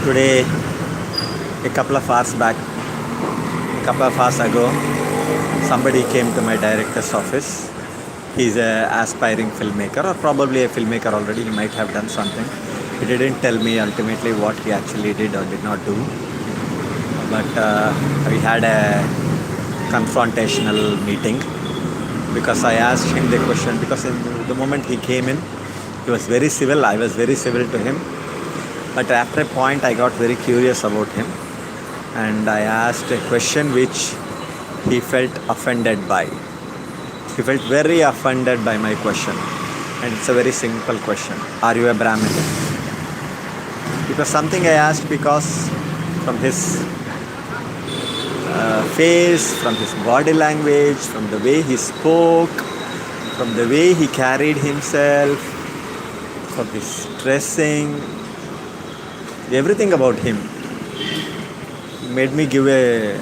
Today, a couple of hours back, a couple of hours ago, somebody came to my director's office. He's an aspiring filmmaker, or probably a filmmaker already. He might have done something. He didn't tell me ultimately what he actually did or did not do. But we had a confrontational meeting because I asked him the question. Because in the moment he came in, he was very civil. I was very civil to him. But after a point, I got very curious about him. And I asked a question which he felt offended by. He felt very offended by my question. And it's a very simple question. Are you a Brahmin? It was something I asked because from his face, from his body language, from the way he spoke, from the way he carried himself, from his dressing, everything about him made me give a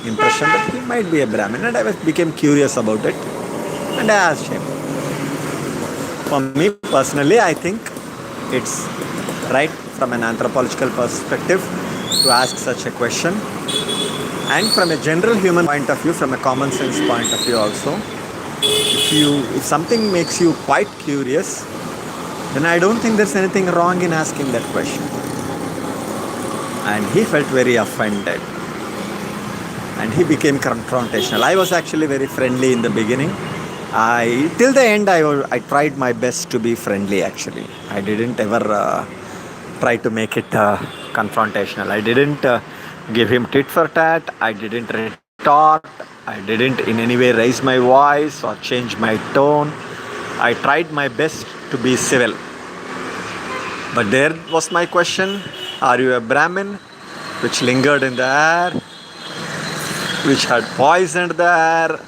impression that he might be a Brahmin, and I became curious about it, and I asked him. For me personally, I think it's right from an anthropological perspective to ask such a question, and from a general human point of view, from a common sense point of view also. If something makes you quite curious, then I don't think there's anything wrong in asking that question. And he felt very offended. And he became confrontational. I was actually very friendly in the beginning. Till the end, I tried my best to be friendly actually. I didn't ever try to make it confrontational. I didn't give him tit for tat. I didn't retort. I didn't in any way raise my voice or change my tone. I tried my best to be civil. But there was my question, are you a Brahmin? Which lingered in the air, which had poisoned the air,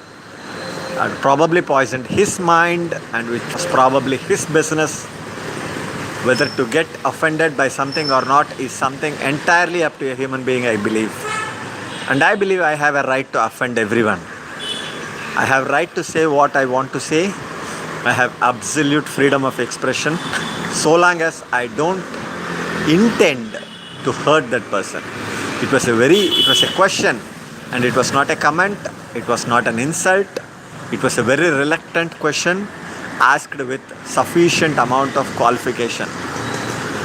had probably poisoned his mind, and which was probably his business. Whether to get offended by something or not is something entirely up to a human being, I believe. And I believe I have a right to offend everyone. I have right to say what I want to say. I have absolute freedom of expression, so long as I don't intend to hurt that person. It was a question, and it was not a comment. It was not an insult. It was a very reluctant question asked with sufficient amount of qualification.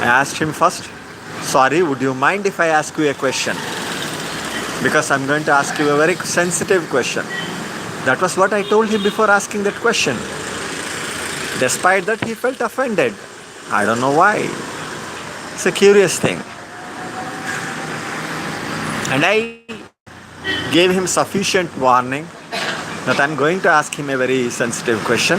I asked him first, sorry, would you mind if I ask you a question? Because I'm going to ask you a very sensitive question. That was what I told him before asking that question. Despite that, he felt offended. I don't know why. It's a curious thing. And I gave him sufficient warning that I'm going to ask him a very sensitive question.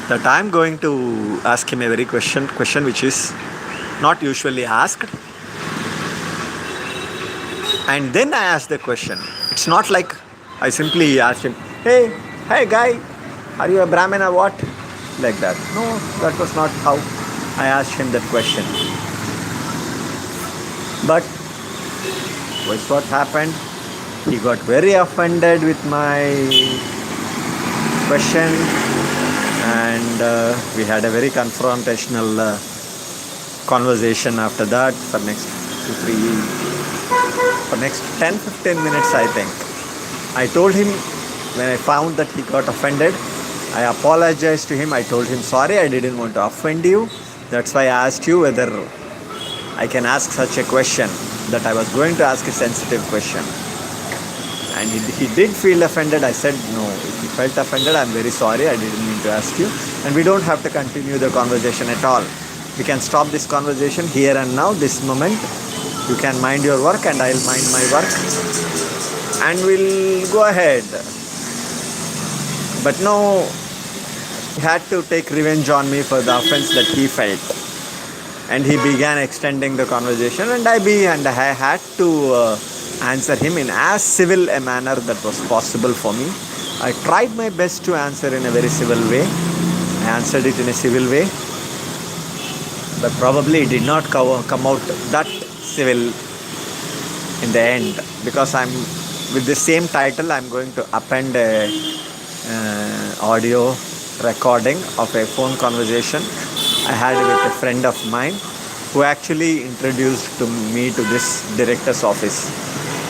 That I'm going to ask him a very question which is not usually asked. And then I asked the question. It's not like I simply asked him, hey guy, are you a Brahmin or what? Like that. No, that was not how I asked him that question. But what's what happened? He got very offended with my question, and we had a very confrontational conversation after that for next 10-15 minutes, I think. I told him when I found that he got offended, I apologized to him. I told him, sorry, I didn't want to offend you. That's why I asked you whether I can ask such a question, that I was going to ask a sensitive question. And he did feel offended. I said, no, if he felt offended, I'm very sorry. I didn't mean to ask you. And we don't have to continue the conversation at all. We can stop this conversation here and now, this moment. You can mind your work and I'll mind my work. And we'll go ahead. But no, he had to take revenge on me for the offense that he felt. And he began extending the conversation, and I had to answer him in as civil a manner that was possible for me. I tried my best to answer in a very civil way. I answered it in a civil way. But probably it did not come out that civil in the end, because with the same title, I'm going to append a audio recording of a phone conversation I had with a friend of mine. who actually introduced to me to this director's office.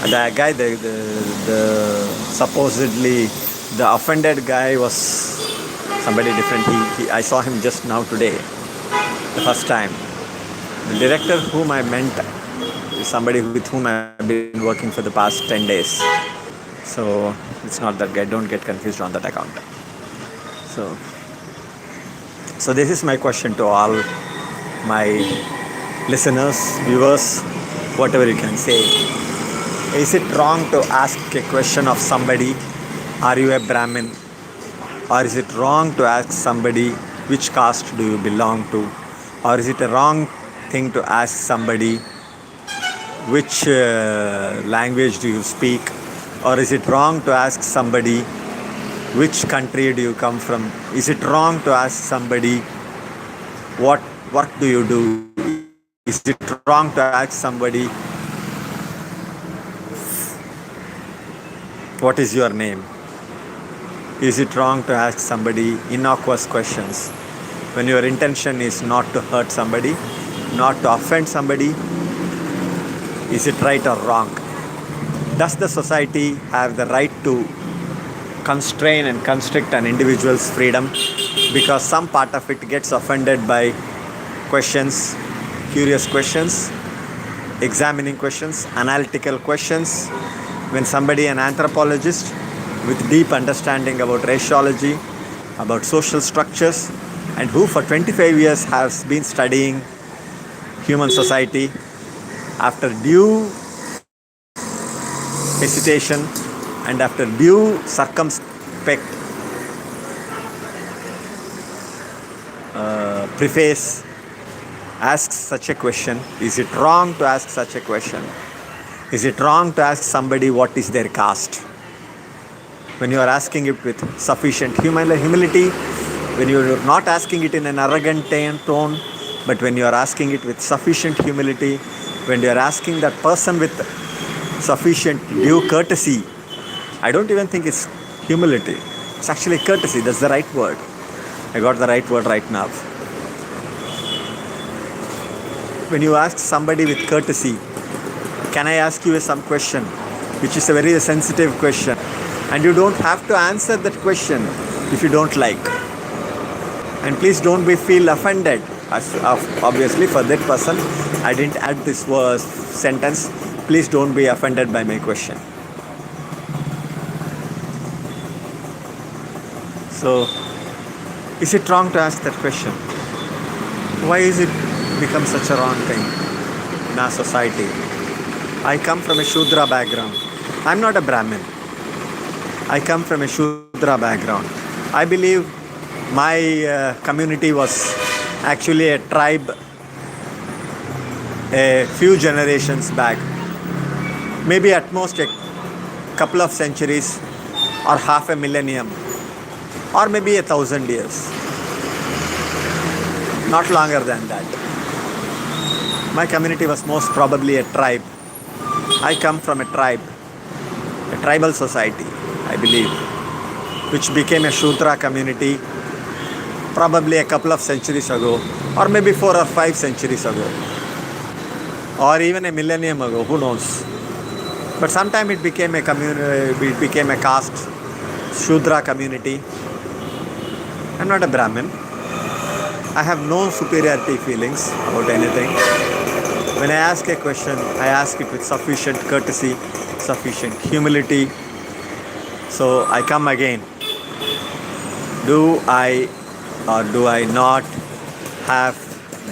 The guy, the supposedly the offended guy was somebody different. I saw him just now today, the first time. The director whom I met is somebody with whom I've been working for the past 10 days. So it's not that guy. Don't get confused on that account. So this is my question to all my listeners, viewers, whatever you can say. Is it wrong to ask a question of somebody, are you a Brahmin? Or is it wrong to ask somebody, which caste do you belong to? Or is it a wrong thing to ask somebody, which language do you speak? Or is it wrong to ask somebody, which country do you come from? Is it wrong to ask somebody, what work do you do? Is it wrong to ask somebody, what is your name? Is it wrong to ask somebody innocuous questions when your intention is not to hurt somebody, not to offend somebody? Is it right or wrong? Does the society have the right to constrain and constrict an individual's freedom because some part of it gets offended by questions, curious questions, examining questions, analytical questions? When somebody, an anthropologist with deep understanding about raciology, about social structures, and who for 25 years has been studying human society, after due hesitation and after due circumspect preface, asks such a question, is it wrong to ask such a question? Is it wrong to ask somebody what is their caste? When you are asking it with sufficient humility, when you are not asking it in an arrogant tone, but when you are asking it with sufficient humility, when you are asking that person with sufficient due courtesy, I don't even think it's humility. It's actually courtesy. That's the right word. I got the right word right now. When you ask somebody with courtesy, can I ask you some question, which is a very sensitive question, and you don't have to answer that question if you don't like. And please don't feel offended. Obviously, for that person, I didn't add this sentence. Please don't be offended by my question. So, is it wrong to ask that question? Why is it become such a wrong thing in our society? I come from a Shudra background. I'm not a Brahmin. I come from a Shudra background. I believe my community was actually a tribe a few generations back. Maybe at most a couple of centuries or half a millennium or maybe 1,000 years. Not longer than that. My community was most probably a tribe. I come from a tribe, a tribal society, I believe, which became a Shudra community probably a couple of centuries ago, or maybe 4 or 5 centuries ago, or even a millennium ago, who knows. But sometime it became a caste, Shudra community. I'm not a Brahmin. I have no superiority feelings about anything. When I ask a question, I ask it with sufficient courtesy, sufficient humility. So I come again. Do I or do I not have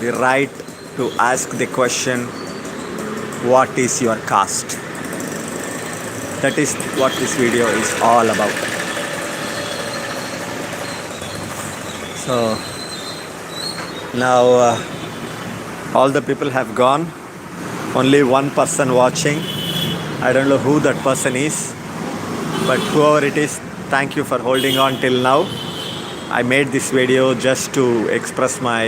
the right to ask the question, what is your caste? That is what this video is all about. So now all the people have gone. Only one person watching. I don't know who that person is, but whoever it is, thank you for holding on till now. I made this video just to express my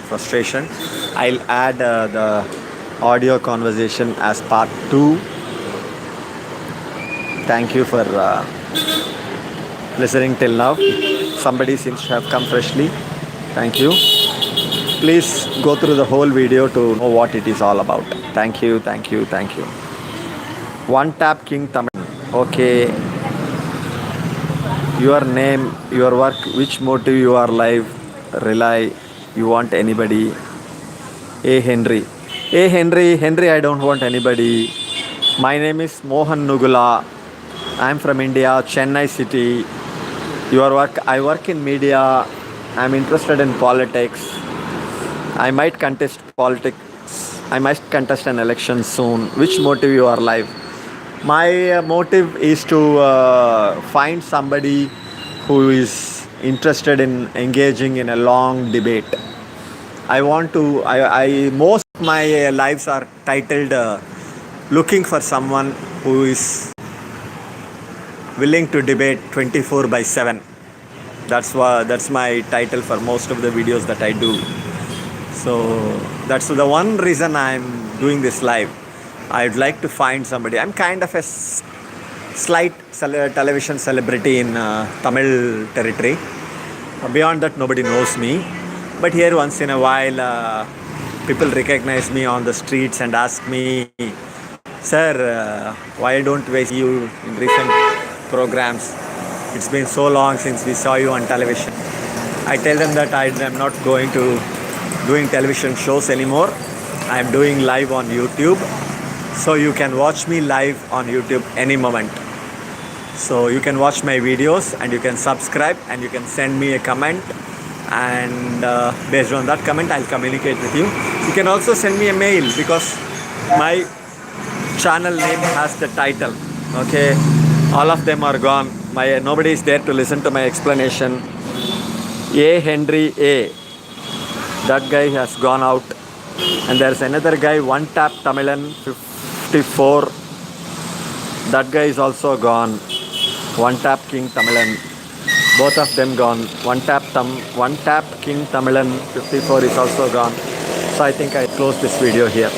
frustration. I'll add the audio conversation as part 2. Thank you for listening till now. Somebody seems to have come freshly. Thank you. Please go through the whole video to know what it is all about. Thank you, thank you, thank you. One Tap King Tamil. Okay. Your name, your work, which motive you are live, rely, you want anybody. A Henry. A Henry, I don't want anybody. My name is Mohan Nugula. I am from India, Chennai city. Your work, I work in media. I am interested in politics. I might contest politics. I might contest an election soon. Which motive you are live? My motive is to find somebody who is interested in engaging in a long debate. I want to, most of my lives are titled looking for someone who is willing to debate 24/7. That's my title for most of the videos that I do. So that's the one reason I'm doing this live. I'd like to find somebody. I'm kind of a slight television celebrity in Tamil territory. Beyond that, nobody knows me. But here, once in a while, people recognize me on the streets and ask me, "Sir, why don't we see you in recent programs? It's been so long since we saw you on television." I tell them that I am not going to doing television shows anymore. I am doing live on YouTube. So you can watch me live on YouTube any moment. So you can watch my videos and you can subscribe and you can send me a comment, and based on that comment I'll communicate with you. You can also send me a mail because my channel name has the title. Okay, all of them are gone. Nobody is there to listen to my explanation. A Henry A. That guy has gone out, and there's another guy, One Tap Tamilan 54. That guy is also gone. One Tap King Tamilan. Both of them gone. One Tap King Tamilan 54 is also gone. So I think I close this video here.